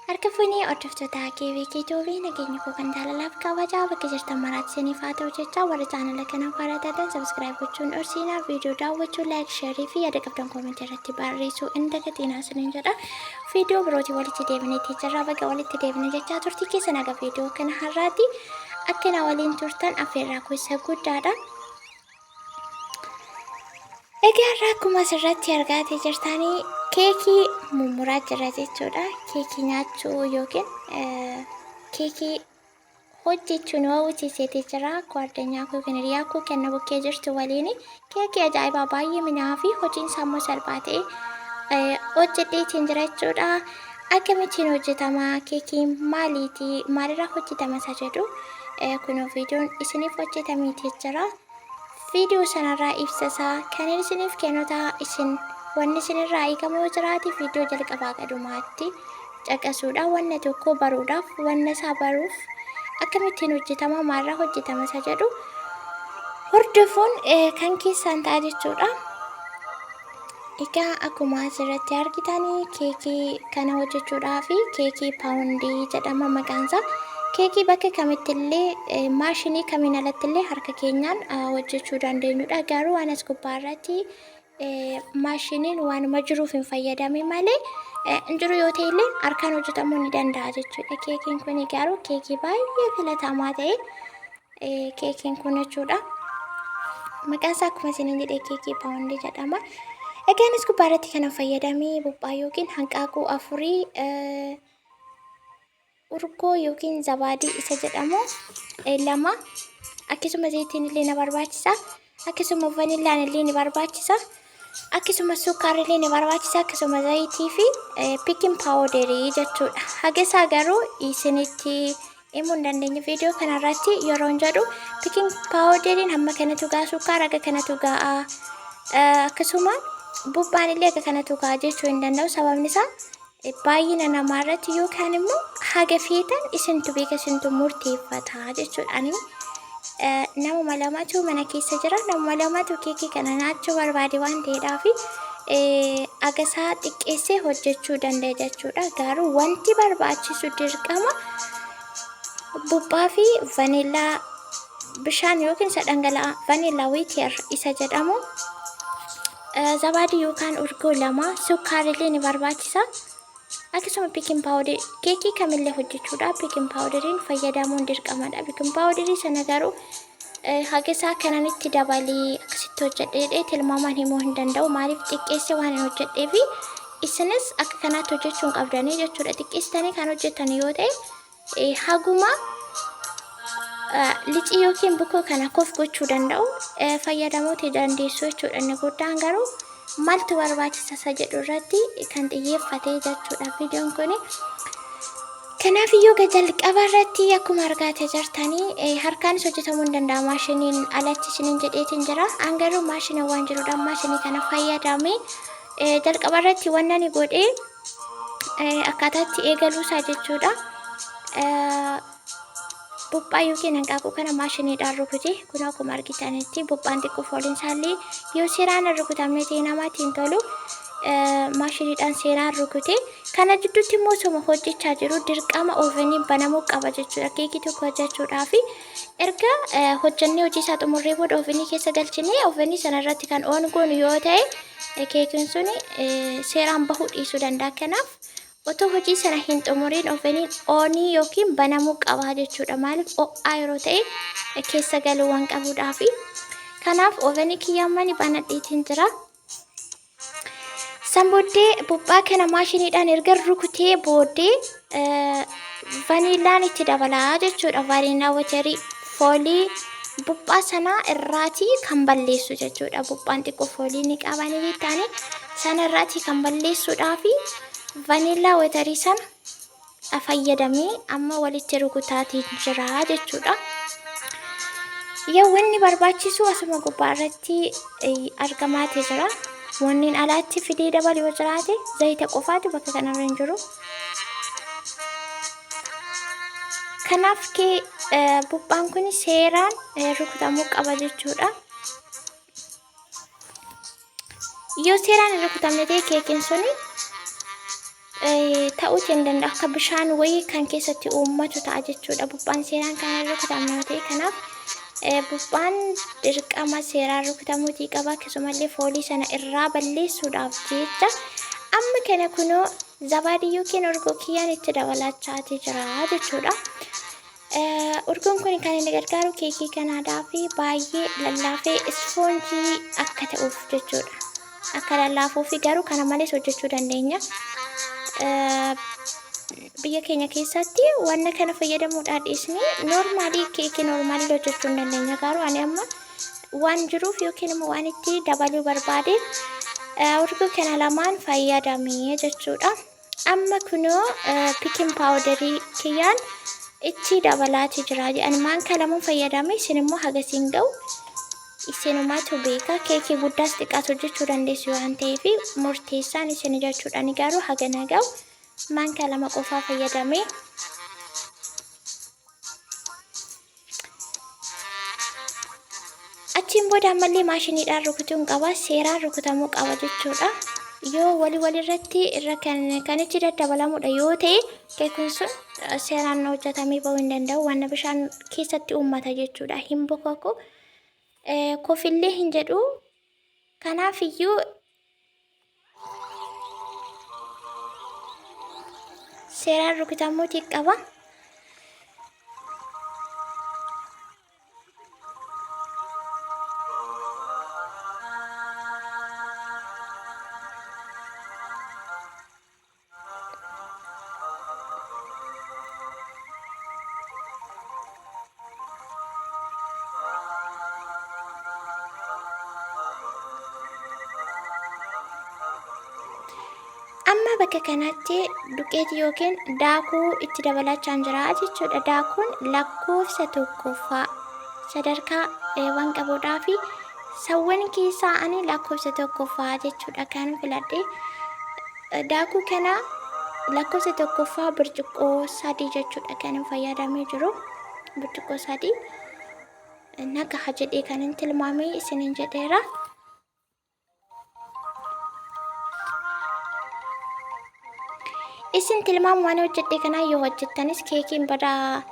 Harka fuunee hordoftoota keebeekii toobii nageenya koo kan jaalalaaf kabajaa bakka jirtan maraatti isiniif haa ta'u jecha warra chaanala kana faarataatan sabskiraayib gochuun dhorsiinaa viidiyoo daawwachuu laayik sheerii fi yaada qabdan koomentii irratti barreessuu hin dagatinaa isiniin jedha. Viidiyoo birootii walitti deebineetii jirra bakka walitti deebine jechaa turtii keessan aga viidiyoo kana har'aatti akka na waliin turtan affeerraa kuusa guddaadha. Egaa har'a akkuma asirratti argaatii jirtanii keekii mummuraa jira jechuudha. Keekii nyaachuu yookiin keekii hojjechuun hawwisiiseetii jira. Kwaaddanyaa koo kan hiriyaa koo kenna bukkee jirtu waliin keekii ajaa'ibaa baay'ee minyaa'aa fi hojiin isaa immoo salphaa ta'e hojjedheetiin jira jechuudha. Akkamittiin hojjetama keekiin maaliiti maalirraa hojjetama isa jedhu kun viidiyoon isiniif hojjetameetii jira. Video sanarraa ibsasaa kan isiniif kennuta isin wanni isinirraa eegamu yoo jiraate viidiyoo jalqabaa qadumaatti caqasuudhaan wanna tokko baruudhaaf wanna isaa baruuf akkamittiin hojjetama maalirraa hojjetama isa jedhu hordofuun kan keessaan ta'a jechuudha. Egaa akkuma asirratti argitanii keekii kana hojjechuudhaaf keekii paawundii jedhama maqaansaa. Keekii bakka kamittillee maashinii kamiin alattillee harka keenyaan hojjechuu dandeenyudha. Garuu waan as gubbaarratti maashiniin waanuma jiruuf hin fayyadame malee injiru yoo ta'e illee harkaan hojjetamuu ni danda'a jechuudha. Keekiin kun garuu keekii baay'ee filatamaa ta'e keekiin kun jechuudha. Maqaan isaa akkuma isin jedhee keekii paawundii jedhama. Egaa as gubbaarratti kan fayyadame buuphaa yookiin hanqaaquu afurii urgoo yookiin zabaadii isa jedhamu lama akkasuma zayitiin illee ni barbaachisa akkasuma vanilaan illee ni barbaachisa akkasuma sukkaara illee ni barbaachisa akkasuma zayitii fi pikin paawudarii jechuudha. Hagasaa garuu isinitti himuu hin dandeenye viidiyoo kanarratti yeroo jedhu pikin paawudariin hamma kanatu ga'a sukkaara aga kanatu ga'a akkasuma buuphaan illee aga kanatu ga'a jechuu hin danda'u sababni isaa baay'ina namaarratti yookaan immoo haga feetan isintu beeka isintu murteeffata jechuudha. Nama lamatu mana keessa jira nama lamatu keekii kana nyaachuu barbaade waan ta'eedhaaf agasaa xiqqeessee hojjechuu danda'a jechuudha. Garuu wanti barbaachisu dirqama buuphaa fi vaniilaa bishaan yookiin isa dhangala'aa vaniilaa wiiteer isa jedhamu zabaadii yookaan urgoo lama sukkaara illee ni barbaachisa. Akkasuma pikin paawudarii keekii kamillee hojjechuudhaaf pikin paawudariin fayyadamuun dirqamadha. Pikin paawudarii sana garuu hagasaa kananitti dabalee akkasitti hojjedhee tilmaamaan himuu hin danda'u maaliif xiqqeessee waan hin hojjedheefi isinis akka kanaatti hojjechuu hin qabdanii jechuudha. Xiqqeessitanii kan hojjetan yoo ta'e haguma licii yookiin bukoo kana kof gochuu danda'u fayyadamuu dandeessu jechuudha. Inni guddaan garuu maaltu barbaachisa isa jedhu irratti kan xiyyeeffate jechuudha viidiyoon kun. Kanaaf iyyuu jalqaba irratti akkuma argaatii jirtanii harkaanis hojjetamuu hin danda'a maashiniin alatti isiniin jedheetiin jira. An garuu maashina waan jiruudhaan maashinii kana fayyadame jalqaba irratti wanna ni godhee akkaataatti eegaluusaa jechuudha. Buuphaa yookiin hanqaaquu kana maashiniidhaan rukute kun akkuma argitanitti buuphaan xiqqoo fooliin isaallee yoo seeraan rukutamne ta'e namatti hin tolu maashiniidhaan seeraan rukute kana jidduutti immoo osoo hojjechaa jiru dirqama ooveniin banamuu qaba jechuudha. Keekii tokko hojjechuudhaaf erga hojjennee hojii isaa xumurree booda oovenii keessa galchinee oovenii sana irratti kan oon goonu yoo ta'e keekiin sun seeraan bahuu dhiisuu danda'a. Kanaaf otoo hojii sana hin xumuriin ooveniin oonii yookiin banamuu qaba jechuudha. Maaliif ho'aa yeroo ta'e keessa galuu waan qabuudhaaf. Kanaaf oovenii kiyyaamani banadheetiin jira. San booddee buuphaa kana maashiniidhaan erga rukutee booddee vaniilaan itti dabalaa jechuudha. Vaniilaa waterii foolii buuphaa sanaa irraatii kan balleessu jechuudha. Buuphaan xiqqoo foolii ni qabanii taane sana irraatii kan balleessuudhaafi vaniilaa waterii sana fayyadamee amma walitti rukutaatii jira jechuudha. Yoo wanni barbaachisu asuma gubbaarratti argamaatee jira. Wanni alaatti fidee dabalu yoo jiraate zayita qofaatu bakka kanarra hin jiru. Kanaaf buuphaan kun seeraan rukutamuu qaba jechuudha. Yoo seeraan hin rukutamne ta'e keekiin suni ta'uu hin danda'a. Akka bishaan wayii kan keessatti uummatu ta'a jechuudha. Buuphaan seeraan kan hin rukutamne ta'e kanaaf buuphaan dirqama seeraan rukutamuutii qaba. Akkasumallee foolii sana irraa balleessuudhaaf jecha amma kana kunoo zabaadii yookiin urgoo kiyyaan itti dabalachaa jira jechuudha. Urgoon kun kan inni gargaaru keekii kanaadhaa fi baay'ee lallaafee ispoonjii akka ta'uuf jechuudha. Akka lallaafuu fi garuu kana malees hojjechuu dandeenya. Biyya keenya keessatti wanna kana fayyadamuudhaan dhiisnee noormaalii keekii noormaalii hojjechuu hin dandeenya. Garuu ani amma waan jiruuf yookiin immoo waan itti dabaluu barbaade urgoo kana lamaan fayyadamee jechuudha. Amma kunoo pikin paawudarii kiyyaan itti dabalaati jira. Ani maan kalamuun fayyadame isin immoo hagasiin ga'u isinumaatu beeka. Keekii guddaas xiqqaas hojjechuu dandeessu waan ta'eef murteessaan isin jechuudha. Ani garuu hagana ga'u maan kalama qofaa fayyadame. Achiin booda ammallee maashiniidhaan rukutuun qaba. Seeraan rukutamuu qaba jechuudha. Yoo walirratti irra kan itti daddabalamuudha yoo ta'e keekuun sun seeraan hojjetamee bahuu hin danda'u. Waan bishaan keessatti uummata jechuudha. Hin bokoku. Kofillee hin jedhu. Kanaaf iyyuu seeraan rukutamuutii qaba. Amma bakka kanatti duqeetii yookiin daakuu itti dabalachaa jira jechuudha. Daakuun lakkoofsa tokkoffaa sadarkaa waan qabuudhaa fi sawwan keessaa ani lakkoofsa tokkoffaa jechuudha kan filadhe. Daakuu kana lakkoofsa tokkoffaa burcuqqoo 3 jechuudha kan fayyadamee jiru. Burcuqqoo 3 nagaa jedhee kan tilmaamee isiniin jedheera. Isin tilmaam waan hojjedhe kana yoo hojjettanis keekiin badaa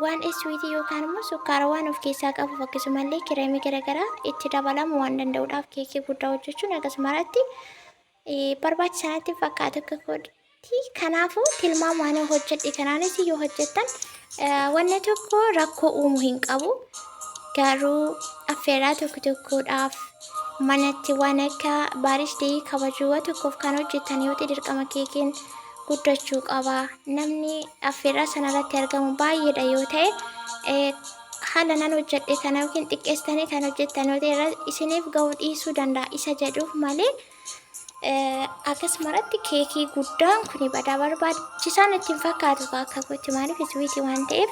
waan iswiitii yookaan immoo sukkaara waan of keessaa qabu akkasumallee kireemii garaagaraa itti dabalamu waan danda'uudhaaf keekii guddaa hojjechuun akkasumarratti barbaachisaatti fakkaatu akka koodii. Kanaafuu tilmaam waan hojjedhe kanaanis yoo hojjettan wanna tokko rakkoo uumuu hin qabu. Garuu affeeraa tokkodhaaf manatti waan akka baarisdee kabajuu tokkoof kan hojjetan yoo ta'e dirqama keekiin guddachuu qaba. Namni affeeraa sanarratti argamu baay'eedha yoo ta'e haala nan hojjedhe kana yookiin xiqqeessitanii kan hojjettan yoo ta'e isiniif ga'uu dhiisuu danda'a isa jedhuuf malee akkasumarratti keekii guddaan kun badaa barbaachisaan ittiin fakkaatu akka gooti maaliif iswiitii waan ta'eef.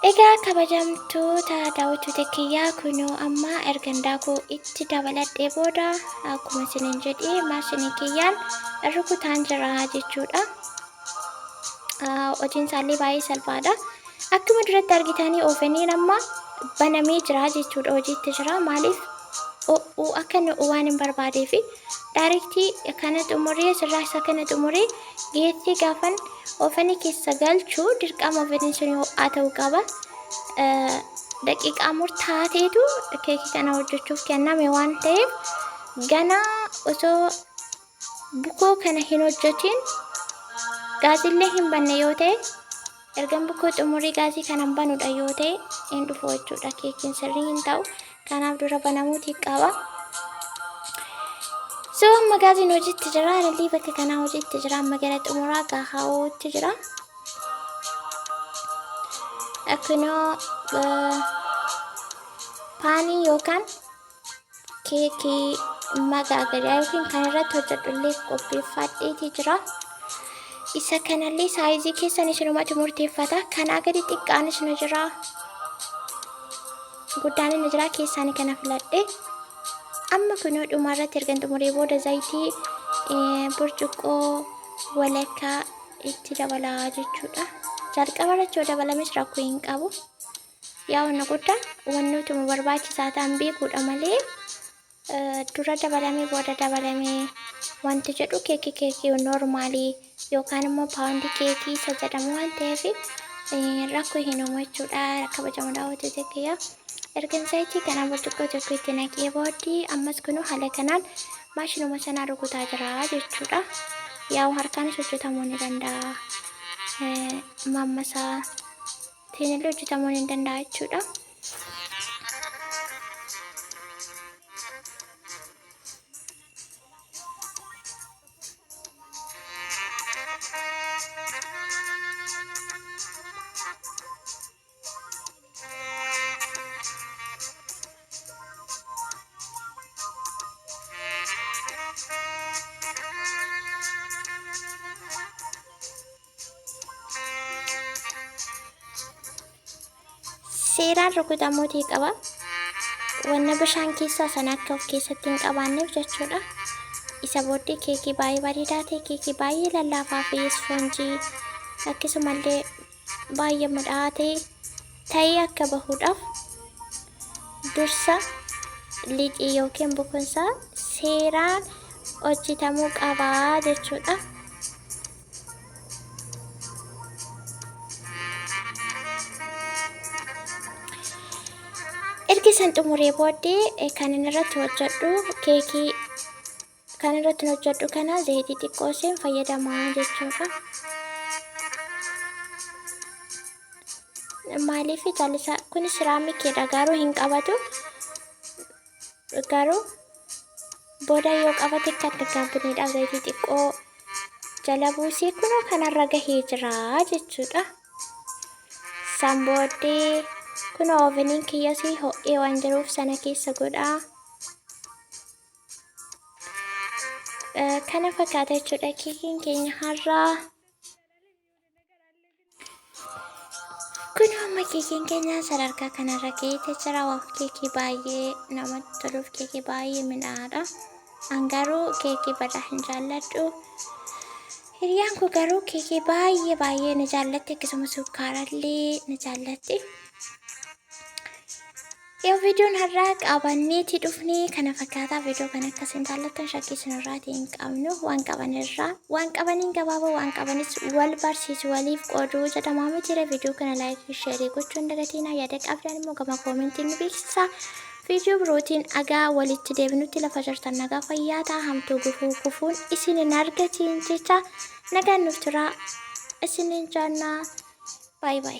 Egaa kabajamtoota daawwattoota kiyyaa kunoo amma ergan daakuu itti dabaladhee booda akkuma isiniin jedhee maashinii kiyyaan rukutaan jira jechuudha. Hojiin isaallee baay'ee salphaadha. Akkuma duratti argitanii oofeniin amma banamee jira jechuudha. Hojiitti jira maaliif akka inni waan hin barbaadeef daarektii kana xumuree sirraa isa kana xumuree geettii gaafan oofanii keessa galchuu dirqama oofeniin sun ho'aa ta'uu qaba. Daqiiqaa murtaa'eetu keekii kana hojjechuuf kenname waan ta'eef gana osoo bukoo kana hin hojjetiin gaazillee hin banne yoo ta'e ergan bukoo xumurii gaazii kana banuudha yoo ta'e hin dhufu jechuudha. Keekiin sirrii hin ta'u. Kanaaf dura banamuutii qaba. So amma gaaziin hojiitti jira. Alallii bakka kanaa hojiitti jira. Amma gara xumuraa gahaa'uutti jira. Akkunoo paanii yookaan keekii magaagaraa yookiin kan irratti hojjedhullee qopheeffadheetii jira. Isa kanallee saayizii keessan isinumatu murteeffata. Kanaa gadi xiqqaanis ni jira. Guddaan ni jira keessaan kana filadhe. Amma kunoo dhumarratti ergan xumuree booda zayitii burcuqqoo walakkaa itti dabalaa jechuudha. Jalqaba irratti yoo dabalames rakkoo hin qabu. yaa wanna guddaa wanni utuma barbaachisaa ta'an beekuudha malee dura dabalamee booda dabalamee wanti jedhu keekii normaalii yookaan immoo paawundi keekii isa jedhamu waan ta'eef rakkoo hin uumu jechuudha. Kabajamoo daawwattoota kiyyaa erga zayitii kana burcuqqoo tokko itti naqee booddee ammas kunuu haala kanaan maashinuma sanaa rukutaa jira jechuudha. Yaa harkaanis hojjetamuu ni danda'a. Mammasaa illee hojjetamuu ni danda'a jechuudha. Seeraan rukutamuutii qaba. Wanna bishaan keessaa sana akka of keessatti hin qabaanneef jechuudha. Isa booddee keekii baay'ee bareedaa ta'e, keekii baay'ee lallaafaa fi ispoonjii akkasumallee baay'ee mi'aawaa ta'ee akka bahuudhaaf dursa liqii yookiin bukunsaa seeraan hojjetamuu qaba jechuudha. Erga san xumuree booddee kan inni irratti hojjedhu keekii kan irratti hojjedhu kana zayitii xiqqoo isheen fayyadamaa jechuudha. Maaliif jaalisa kun siraamikiidha garuu hin qabatu. Garuu booda yoo qabate kan gabbiniidhaaf zayitii xiqqoo jala buusee kunoo kanarra gahee jira jechuudha. San booddee kun ooveniin kiyyasii ho'ee waan jiruuf sana keessa godhaa. Kana fakkaata jechuudha keekiin keenya har'aa. Kun amma keekiin keenya sadarkaa kanarra gahee jira. Keekii baay'ee namatti toluuf keekii baay'ee mi'aadha. An garuu keekii badaa hin jaalladhu. Hiriyaan koo garuu keekii baay'ee ni jaallatti akkasumas sukkaarallee ni jaallatti. Yoo viidiyoon har'aa qabanneeti dhufnee kana fakkaataa viidiyoo kana akkasiin jaallattan shakkii isinirraatii hin qabnu waan qabaniin gabaabaa waan qabanis wal barsiisu waliif qooduu jedhamaa mitiira. Viidiyoo kana laayikii sheerii gochuu hin dagatinaa. Yaada qabdan immoo gama koomentiin nu beeksisaa. Viidiyoo birootiin agaa walitti deebinutti lafa jirtan nagaa fayyaa ta'a. Hamtuu gufuun isin hin argatiin jecha nagaan nuuf turaa isinin jaannaa. Baay'ee.